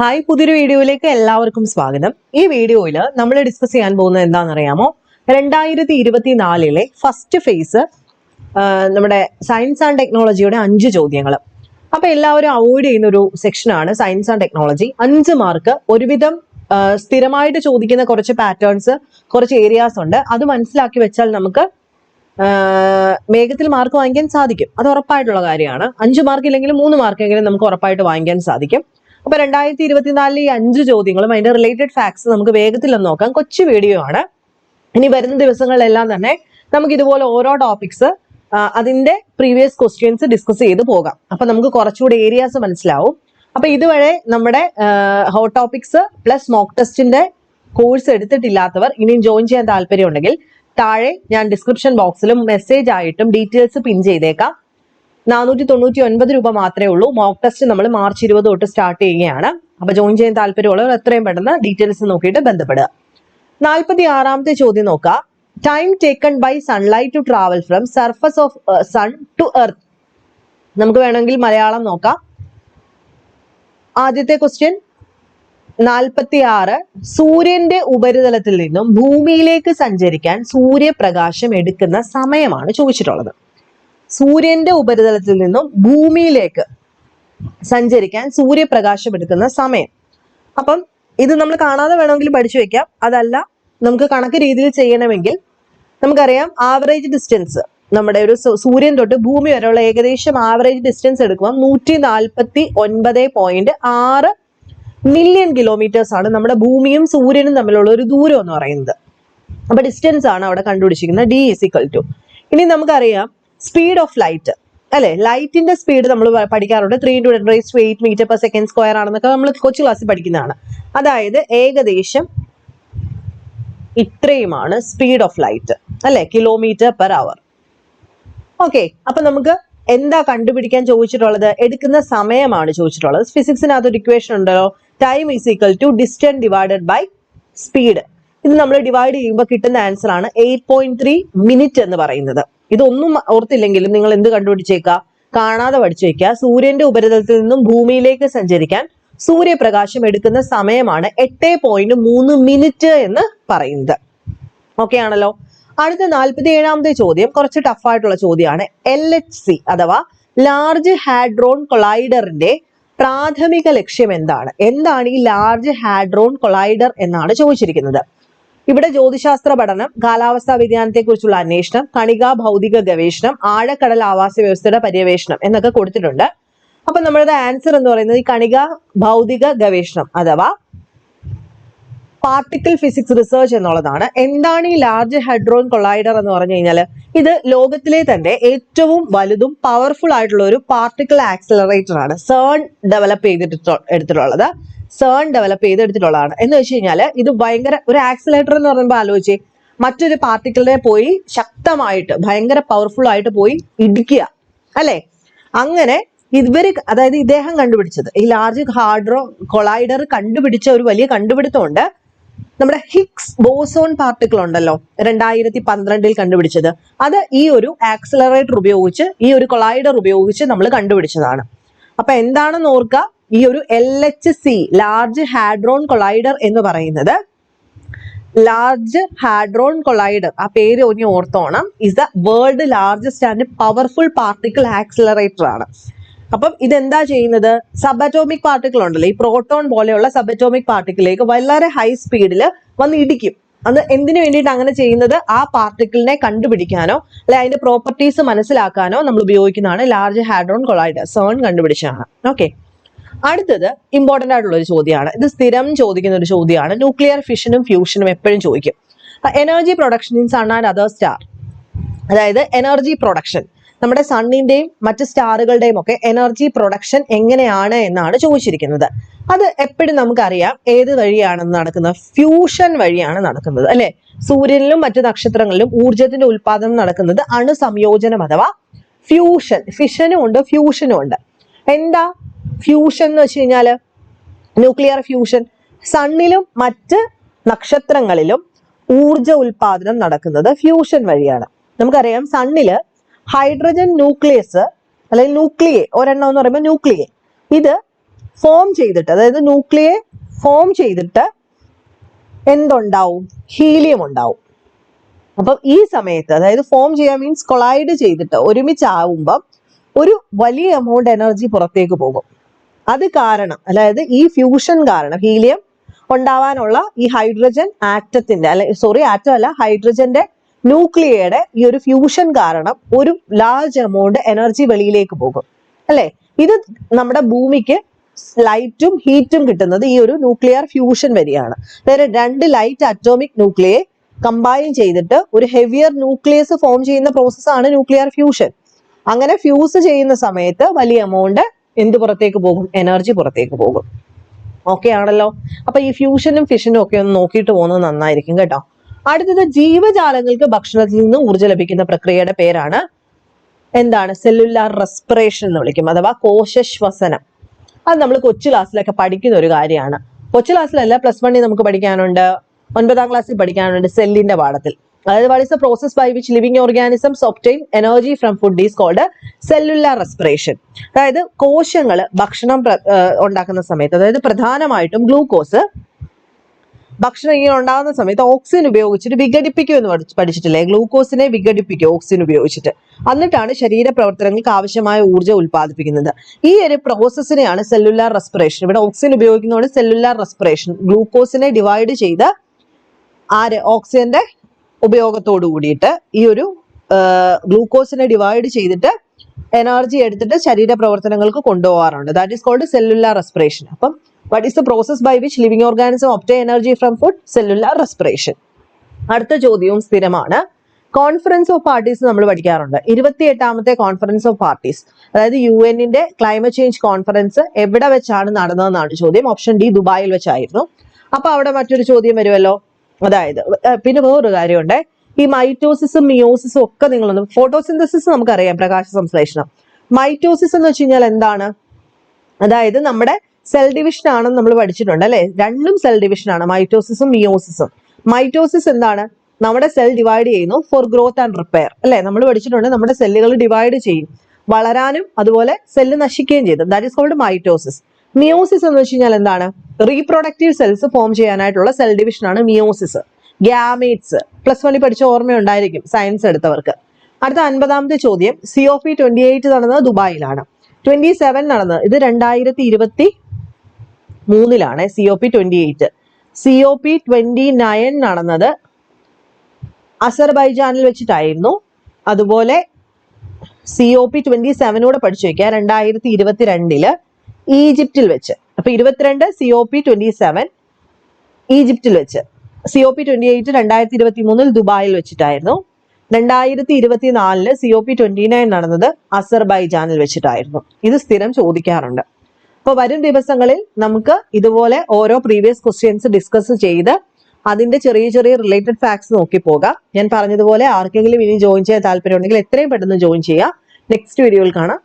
Hi, പുതിയൊരു വീഡിയോയിലേക്ക് എല്ലാവർക്കും സ്വാഗതം. ഈ വീഡിയോയിൽ നമ്മൾ ഡിസ്കസ് ചെയ്യാൻ പോകുന്നത് എന്താണെന്നറിയാമോ? 2024 ഫസ്റ്റ് ഫേസ് നമ്മുടെ സയൻസ് ആൻഡ് ടെക്നോളജിയുടെ 5 ചോദ്യങ്ങൾ. അപ്പൊ എല്ലാവരും അവോയ്ഡ് ചെയ്യുന്ന ഒരു സെക്ഷനാണ് സയൻസ് ആൻഡ് ടെക്നോളജി. 5 മാർക്ക് ഒരുവിധം സ്ഥിരമായിട്ട് ചോദിക്കുന്ന കുറച്ച് പാറ്റേൺസ്, കുറച്ച് ഏരിയാസ് ഉണ്ട്. അത് മനസ്സിലാക്കി വെച്ചാൽ നമുക്ക് വേഗത്തിൽ മാർക്ക് വാങ്ങിക്കാൻ സാധിക്കും. അത് ഉറപ്പായിട്ടുള്ള കാര്യമാണ്. 5 മാർക്ക് ഇല്ലെങ്കിലും 3 മാർക്കെങ്കിലും നമുക്ക് ഉറപ്പായിട്ട് വാങ്ങിക്കാൻ സാധിക്കും. അപ്പൊ 2024 ഈ 5 ചോദ്യങ്ങളും അതിന്റെ റിലേറ്റഡ് ഫാക്ട്സ് നമുക്ക് വേഗത്തിൽ ഒന്ന് നോക്കാം. കൊച്ചു വീഡിയോ ആണ്. ഇനി വരുന്ന ദിവസങ്ങളിലെല്ലാം തന്നെ നമുക്ക് ഇതുപോലെ ഓരോ ടോപ്പിക്സ് അതിന്റെ പ്രീവിയസ് ക്വസ്റ്റ്യൻസ് ഡിസ്കസ് ചെയ്ത് പോകാം. അപ്പൊ നമുക്ക് കുറച്ചുകൂടി ഏരിയാസ് മനസ്സിലാവും. അപ്പൊ ഇതുവരെ നമ്മുടെ ഹോട്ട് ടോപ്പിക്സ് പ്ലസ് മോക്ക് ടെസ്റ്റിന്റെ കോഴ്സ് എടുത്തിട്ടില്ലാത്തവർ ഇനിയും ജോയിൻ ചെയ്യാൻ താല്പര്യം ഉണ്ടെങ്കിൽ താഴെ ഞാൻ ഡിസ്ക്രിപ്ഷൻ ബോക്സിലും മെസ്സേജ് ആയിട്ടും ഡീറ്റെയിൽസ് പിൻ ചെയ്തേക്കാം. 499 രൂപ മാത്രമേ ഉള്ളൂ. മോക്ക് ടെസ്റ്റ് നമ്മൾ മാർച്ച് 20 തൊട്ട് സ്റ്റാർട്ട് ചെയ്യുകയാണ്. അപ്പൊ ജോയിൻ ചെയ്യാൻ താല്പര്യമുള്ളവർ എത്രയും പെട്ടെന്ന് ഡീറ്റെയിൽസ് നോക്കിയിട്ട് ബന്ധപ്പെടുക. 46ാമത്തെ ചോദ്യം നോക്കുക. Time taken by sunlight to travel from surface of sun to earth. നമുക്ക് വേണമെങ്കിൽ മലയാളം നോക്കാം. ആദ്യത്തെ ക്വസ്റ്റ്യൻ 46. സൂര്യന്റെ ഉപരിതലത്തിൽ നിന്നും ഭൂമിയിലേക്ക് സഞ്ചരിക്കാൻ സൂര്യപ്രകാശം എടുക്കുന്ന സമയമാണ് ചോദിച്ചിട്ടുള്ളത്. സൂര്യന്റെ ഉപരിതലത്തിൽ നിന്നും ഭൂമിയിലേക്ക് സഞ്ചരിക്കാൻ സൂര്യപ്രകാശം എടുക്കുന്ന സമയം. അപ്പം ഇത് നമ്മൾ കാണാതെ വേണമെങ്കിൽ പഠിച്ചു വെക്കാം. അതല്ല നമുക്ക് കണക്ക് രീതിയിൽ ചെയ്യണമെങ്കിൽ നമുക്കറിയാം ആവറേജ് ഡിസ്റ്റൻസ് നമ്മുടെ ഒരു സൂര്യൻ തൊട്ട് ഭൂമി വരെയുള്ള ഏകദേശം ആവറേജ് ഡിസ്റ്റൻസ് എടുക്കുമ്പോൾ 149.6 മില്യൺ കിലോമീറ്റേഴ്സ് ആണ് നമ്മുടെ ഭൂമിയും സൂര്യനും തമ്മിലുള്ള ഒരു ദൂരം എന്ന് പറയുന്നത്. അപ്പൊ ഡിസ്റ്റൻസ് ആണ് അവിടെ കണ്ടുപിടിച്ചിരിക്കുന്നത്. D=. ഇനി നമുക്കറിയാം സ്പീഡ് ഓഫ് ലൈറ്റ് അല്ലെ, ലൈറ്റിന്റെ സ്പീഡ് നമ്മൾ പഠിക്കാറുണ്ട്. 3 × 10⁸ മീറ്റർ/സെക്കൻഡ് ആണെന്നൊക്കെ നമ്മൾ കൊച്ചു ക്ലാസ്സിൽ പഠിക്കുന്നതാണ്. അതായത് ഏകദേശം ഇത്രയുമാണ് സ്പീഡ് ഓഫ് ലൈറ്റ് അല്ലെ, km/h. ഓക്കെ, അപ്പൊ നമുക്ക് എന്താ കണ്ടുപിടിക്കാൻ ചോദിച്ചിട്ടുള്ളത്? എടുക്കുന്ന സമയമാണ് ചോദിച്ചിട്ടുള്ളത്. ഫിസിക്സിനകത്ത് ഒരു ഇക്വേഷൻ ഉണ്ടല്ലോ, time distance divided by speed. ഇത് നമ്മൾ ഡിവൈഡ് ചെയ്യുമ്പോൾ കിട്ടുന്ന ആൻസർ ആണ് 8.3 മിനിറ്റ് എന്ന് പറയുന്നത്. ഇതൊന്നും ഓർത്തില്ലെങ്കിലും നിങ്ങൾ എന്ത് കണ്ടുപിടിച്ചേക്കുക, കാണാതെ പഠിച്ചു വെക്കുക. സൂര്യന്റെ ഉപരിതലത്തിൽ നിന്നും ഭൂമിയിലേക്ക് സഞ്ചരിക്കാൻ സൂര്യപ്രകാശം എടുക്കുന്ന സമയമാണ് 8.3 മിനിറ്റ് എന്ന് പറയുന്നത്. ഓക്കെ ആണല്ലോ. അടുത്ത 47ാമത്തെ ചോദ്യം കുറച്ച് ടഫായിട്ടുള്ള ചോദ്യമാണ്. LHC അഥവാ ലാർജ് ഹാഡ്രോൺ കൊളൈഡറിന്റെ പ്രാഥമിക ലക്ഷ്യം എന്താണ്? എന്താണ് ഈ ലാർജ് ഹാഡ്രോൺ കൊളൈഡർ എന്നാണ് ചോദിച്ചിരിക്കുന്നത്. ഇവിടെ ജ്യോതിശാസ്ത്ര പഠനം, കാലാവസ്ഥാ വ്യതിയാനത്തെ കുറിച്ചുള്ള അന്വേഷണം, കണികാ ഭൗതിക ഗവേഷണം, ആഴക്കടൽ ആവാസ വ്യവസ്ഥയുടെ പര്യവേഷണം എന്നൊക്കെ കൊടുത്തിട്ടുണ്ട്. അപ്പൊ നമ്മുടെ ആൻസർ എന്ന് പറയുന്നത് ഈ കണികാ ഭൗതിക ഗവേഷണം അഥവാ പാർട്ടിക്കിൾ ഫിസിക്സ് റിസർച്ച് എന്നുള്ളതാണ്. എന്താണ് ഈ ലാർജ് ഹാഡ്രോൺ കൊളൈഡർ എന്ന് പറഞ്ഞു കഴിഞ്ഞാൽ ഇത് ലോകത്തിലെ തന്നെ ഏറ്റവും വലുതും പവർഫുൾ ആയിട്ടുള്ള ഒരു പാർട്ടിക്കിൾ ആക്സിലറേറ്റർ ആണ്. CERN ഡെവലപ്പ് ചെയ്തെടുത്തിട്ടുള്ളത്. എന്ന് വെച്ച് കഴിഞ്ഞാൽ ഇത് ഭയങ്കര ഒരു ആക്സിലേറ്റർ എന്ന് പറയുമ്പോൾ ആലോചിച്ചേ, മറ്റൊരു പാർട്ടിക്കിളിനെ പോയി ശക്തമായിട്ട് ഭയങ്കര പവർഫുൾ ആയിട്ട് പോയി ഇടിക്കുക അല്ലെ. അങ്ങനെ അതായത് ഇദ്ദേഹം കണ്ടുപിടിച്ചത് ഈ ലാർജ് ഹാഡ്രോൺ കൊളൈഡർ കണ്ടുപിടിച്ച ഒരു വലിയ കണ്ടുപിടുത്തമുണ്ട്. നമ്മുടെ ഹിഗ്സ് ബോസോൺ പാർട്ടിക്കിൾ ഉണ്ടല്ലോ, 2012 കണ്ടുപിടിച്ചത്. അത് ഈ ഒരു ആക്സിലറേറ്റർ ഉപയോഗിച്ച്, ഈ ഒരു കൊളൈഡർ ഉപയോഗിച്ച് നമ്മൾ കണ്ടുപിടിച്ചതാണ്. അപ്പൊ എന്താണെന്ന് ഓർക്കുക, ഈ ഒരു LHC ലാർജ് ഹാഡ്രോൺ കൊളൈഡർ എന്ന് പറയുന്നത്, ലാർജ് ഹാഡ്രോൺ കൊളൈഡർ ആ പേര് ഒന്ന് ഓർത്തോണം, is the world largest and powerful particle accelerator ആണ്. അപ്പം ഇതെന്താ ചെയ്യുന്നത്? സബ് അറ്റോമിക് പാർട്ടിക്കിൾ ഉണ്ടല്ലോ, ഈ പ്രോട്ടോൺ പോലെയുള്ള സബ് അറ്റോമിക് പാർട്ടിക്കിളിലേക്ക് വളരെ ഹൈ സ്പീഡിൽ വന്ന് ഇടിക്കും. അത് എന്തിനു വേണ്ടിയിട്ട് അങ്ങനെ ചെയ്യുന്നത്? ആ പാർട്ടിക്കിളിനെ കണ്ടുപിടിക്കാനോ അല്ലെ അതിന്റെ പ്രോപ്പർട്ടീസ് മനസ്സിലാക്കാനോ നമ്മൾ ഉപയോഗിക്കുന്നതാണ് ലാർജ് ഹാഡ്രോൺ കൊളൈഡർ. CERN കണ്ടുപിടിച്ചതാണ്. ഓക്കെ, അടുത്തത് ഇമ്പോർട്ടന്റ് ആയിട്ടുള്ള ഒരു ചോദ്യമാണ്. ഇത് സ്ഥിരം ചോദിക്കുന്ന ഒരു ചോദ്യമാണ്. ന്യൂക്ലിയർ ഫിഷനും ഫ്യൂഷനും എപ്പോഴും ചോദിക്കും. Energy production in sun and other star. അതായത് എനർജി പ്രൊഡക്ഷൻ, നമ്മുടെ സണ്ണിന്റെയും മറ്റ് സ്റ്റാറുകളുടെയും ഒക്കെ എനർജി പ്രൊഡക്ഷൻ എങ്ങനെയാണ് എന്നാണ് ചോദിച്ചിരിക്കുന്നത്. അത് എപ്പോഴും നമുക്കറിയാം ഏത് വഴിയാണെന്ന് നടക്കുന്നത്? ഫ്യൂഷൻ വഴിയാണ് നടക്കുന്നത് അല്ലെ. സൂര്യനിലും മറ്റു നക്ഷത്രങ്ങളിലും ഊർജത്തിന്റെ ഉൽപാദനം നടക്കുന്നത് അണുസംയോജനം അഥവാ ഫ്യൂഷൻ. ഫിഷനും ഉണ്ട്, ഫ്യൂഷനും ഉണ്ട്. എന്താ ഫ്യൂഷൻ എന്ന് വെച്ച് കഴിഞ്ഞാല്? Nuclear fusion. സണ്ണിലും മറ്റ് നക്ഷത്രങ്ങളിലും ഊർജ ഉൽപാദനം നടക്കുന്നത് ഫ്യൂഷൻ വഴിയാണ്. നമുക്കറിയാം സണ്ണില് ഹൈഡ്രജൻ ന്യൂക്ലിയസ് അല്ലെങ്കിൽ ന്യൂക്ലിയെ, ഒരെണ്ണം എന്ന് പറയുമ്പോൾ ന്യൂക്ലിയെ, ഇത് ഫോം ചെയ്തിട്ട്, അതായത് ന്യൂക്ലിയെ ഫോം ചെയ്തിട്ട് എന്തുണ്ടാവും? ഹീലിയം ഉണ്ടാവും. അപ്പം ഈ സമയത്ത്, അതായത് ഫോം ചെയ്യാൻ മീൻസ് കൊളൈഡ് ചെയ്തിട്ട് ഒരുമിച്ചാവുമ്പം ഒരു വലിയ എമൗണ്ട് എനർജി പുറത്തേക്ക് പോകും. അത് കാരണം, അതായത് ഈ ഫ്യൂഷൻ കാരണം, ഹീലിയം ഉണ്ടാവാനുള്ള ഈ ഹൈഡ്രജൻ ആറ്റത്തിന്റെ ആറ്റം അല്ല, ഹൈഡ്രജന്റെ ന്യൂക്ലിയയുടെ ഈ ഒരു ഫ്യൂഷൻ കാരണം ഒരു ലാർജ് എമൗണ്ട് എനർജി വെളിയിലേക്ക് പോകും, അല്ലെ? ഇത് നമ്മുടെ ഭൂമിക്ക് ലൈറ്റും ഹീറ്റും കിട്ടുന്നത് ഈ ഒരു ന്യൂക്ലിയർ ഫ്യൂഷൻ വഴിയാണ്. അതായത് 2 ലൈറ്റ് അറ്റോമിക് ന്യൂക്ലിയെ കമ്പൈൻ ചെയ്തിട്ട് ഒരു ഹെവിയർ ന്യൂക്ലിയസ് ഫോം ചെയ്യുന്ന പ്രോസസ്സാണ് ന്യൂക്ലിയർ ഫ്യൂഷൻ. അങ്ങനെ ഫ്യൂസ് ചെയ്യുന്ന സമയത്ത് വലിയ എമൗണ്ട് എന്ത് പുറത്തേക്ക് പോകും? എനർജി പുറത്തേക്ക് പോകും. ഓക്കെ ആണല്ലോ? അപ്പൊ ഈ ഫ്യൂഷനും ഫിഷനും ഒക്കെ ഒന്ന് നോക്കിയിട്ട് പോകുന്നത് നന്നായിരിക്കും കേട്ടോ. അടുത്തത്, ജീവജാലങ്ങൾക്ക് ഭക്ഷണത്തിൽ നിന്ന് ഊർജ്ജം ലഭിക്കുന്ന പ്രക്രിയയുടെ പേരാണ് എന്താണ്? സെല്ലുലാർ റെസ്പിറേഷൻ എന്ന് വിളിക്കും, അഥവാ കോശശ്വസനം. അത് നമ്മൾ കൊച്ചു ക്ലാസ്സിലൊക്കെ പഠിക്കുന്ന ഒരു കാര്യമാണ്. കൊച്ചു ക്ലാസ്സിലല്ല, +1 നമുക്ക് പഠിക്കാനുണ്ട്, 9ാം ക്ലാസ്സിൽ പഠിക്കാനുണ്ട്, സെല്ലിന്റെ പാഠത്തിൽ. അതായത് what is the process by which living organisms obtain energy from food is called cellular respiration. അതായത് കോശങ്ങൾ ഭക്ഷണം ഉണ്ടാക്കുന്ന സമയത്ത്, അതായത് പ്രധാനമായിട്ടും ഗ്ലൂക്കോസ് ഭക്ഷണം ഇങ്ങനെ ഉണ്ടാകുന്ന സമയത്ത് ഓക്സിജൻ ഉപയോഗിച്ചിട്ട് വിഘടിപ്പിക്കും എന്ന് പഠിച്ചിട്ടില്ലേ? ഗ്ലൂക്കോസിനെ വിഘടിപ്പിക്കും ഓക്സിജൻ ഉപയോഗിച്ചിട്ട്. എന്നിട്ടാണ് ശരീര പ്രവർത്തനങ്ങൾക്ക് ആവശ്യമായ ഊർജ്ജം ഉൽപ്പാദിപ്പിക്കുന്നത്. ഈ ഒരു പ്രോസസ്സിനെയാണ് സെല്ലുലാർ റെസ്പിറേഷൻ. ഇവിടെ ഓക്സിജൻ ഉപയോഗിക്കുന്നതാണ് സെല്ലുലാർ റെസ്പിറേഷൻ. ഗ്ലൂക്കോസിനെ ഡിവൈഡ് ചെയ്ത് ഓക്സിജന്റെ ഉപയോഗത്തോട് കൂടിയിട്ട് ഈ ഒരു ഗ്ലൂക്കോസിനെ ഡിവൈഡ് ചെയ്തിട്ട് എനർജി എടുത്തിട്ട് ശരീര പ്രവർത്തനങ്ങൾക്ക് കൊണ്ടുപോകാറുണ്ട്. That is called cellular respiration. അപ്പം what is the process by which living organism obtain energy from food? Cellular respiration. അടുത്ത ചോദ്യവും സ്ഥിരമാണ്. കോൺഫറൻസ് ഓഫ് പാർട്ടീസ് നമ്മൾ പഠിക്കാറുണ്ട്. 28ാമത്തെ കോൺഫറൻസ് ഓഫ് പാർട്ടീസ്, അതായത് UN-ന്റെ ക്ലൈമറ്റ് ചേഞ്ച് കോൺഫറൻസ് എവിടെ വെച്ചാണ് നടന്നതെന്നാണ് ചോദ്യം. ഓപ്ഷൻ ഡി, ദുബായിൽ വെച്ചായിരുന്നു. അപ്പൊ അവിടെ മറ്റൊരു ചോദ്യം വരുമല്ലോ. അതായത് പിന്നെ വേറൊരു കാര്യമുണ്ട്, ഈ മൈറ്റോസിസും മിയോസിസും ഒക്കെ നിങ്ങളൊന്ന്, ഫോട്ടോസിന്തസിസ് നമുക്കറിയാം, പ്രകാശ സംശ്ലേഷണം. മൈറ്റോസിസ് എന്ന് വെച്ച് കഴിഞ്ഞാൽ എന്താണ്? അതായത് നമ്മുടെ സെൽ ഡിവിഷൻ ആണെന്ന് നമ്മൾ പഠിച്ചിട്ടുണ്ട്, അല്ലെ? രണ്ടും സെൽ ഡിവിഷൻ ആണ്, മൈറ്റോസിസും മിയോസിസും. മൈറ്റോസിസ് എന്താണ്? നമ്മുടെ സെൽ ഡിവൈഡ് ചെയ്യുന്നു ഫോർ ഗ്രോത്ത് ആൻഡ് റിപ്പയർ, അല്ലെ? നമ്മൾ പഠിച്ചിട്ടുണ്ട്, നമ്മുടെ സെല്ലുകൾ ഡിവൈഡ് ചെയ്യും, വളരാനും അതുപോലെ സെല്ല് നശിക്കുകയും ചെയ്തു. That is called mitosis. Meiosis എന്ന് വെച്ച് കഴിഞ്ഞാൽ എന്താണ്? റീപ്രൊഡക്റ്റീവ് സെൽസ് ഫോം ചെയ്യാനായിട്ടുള്ള സെൽ ഡിവിഷൻ ആണ് മിയോസിസ്. ഗ്യാമേറ്റ്സ് +1 പഠിച്ച ഓർമ്മയുണ്ടായിരിക്കും സയൻസ് എടുത്തവർക്ക്. അടുത്ത 50ാമത്തെ ചോദ്യം, COP28 നടന്നത് ദുബായിലാണ്. 27 നടന്നത്, ഇത് 2023 COP28. COP29 നടന്നത് അസർബൈജാനിൽ വെച്ചിട്ടായിരുന്നു. അതുപോലെ COP27 കൂടെ പഠിച്ചു വെക്കുക, 2022 ഈജിപ്തിൽ വെച്ച്. അപ്പൊ 22 COP27 ഈജിപ്തിൽ വെച്ച്. COP28 2023 ദുബായിൽ വെച്ചിട്ടായിരുന്നു. 2024 COP29 നടന്നത് അസർബൈജാനിൽ വെച്ചിട്ടായിരുന്നു. ഇത് സ്ഥിരം ചോദിക്കാറുണ്ട്. അപ്പൊ വരും ദിവസങ്ങളിൽ നമുക്ക് ഇതുപോലെ ഓരോ പ്രീവിയസ് ക്വസ്റ്റ്യൻസ് ഡിസ്കസ് ചെയ്ത് അതിന്റെ ചെറിയ ചെറിയ റിലേറ്റഡ് ഫാക്ട്സ് നോക്കി പോകാം. ഞാൻ പറഞ്ഞതുപോലെ ആർക്കെങ്കിലും ഇനി ജോയിൻ ചെയ്യാൻ താല്പര്യം ഉണ്ടെങ്കിൽ എത്രയും പെട്ടെന്ന് ജോയിൻ ചെയ്യാം. നെക്സ്റ്റ് വീഡിയോയിൽ കാണാം.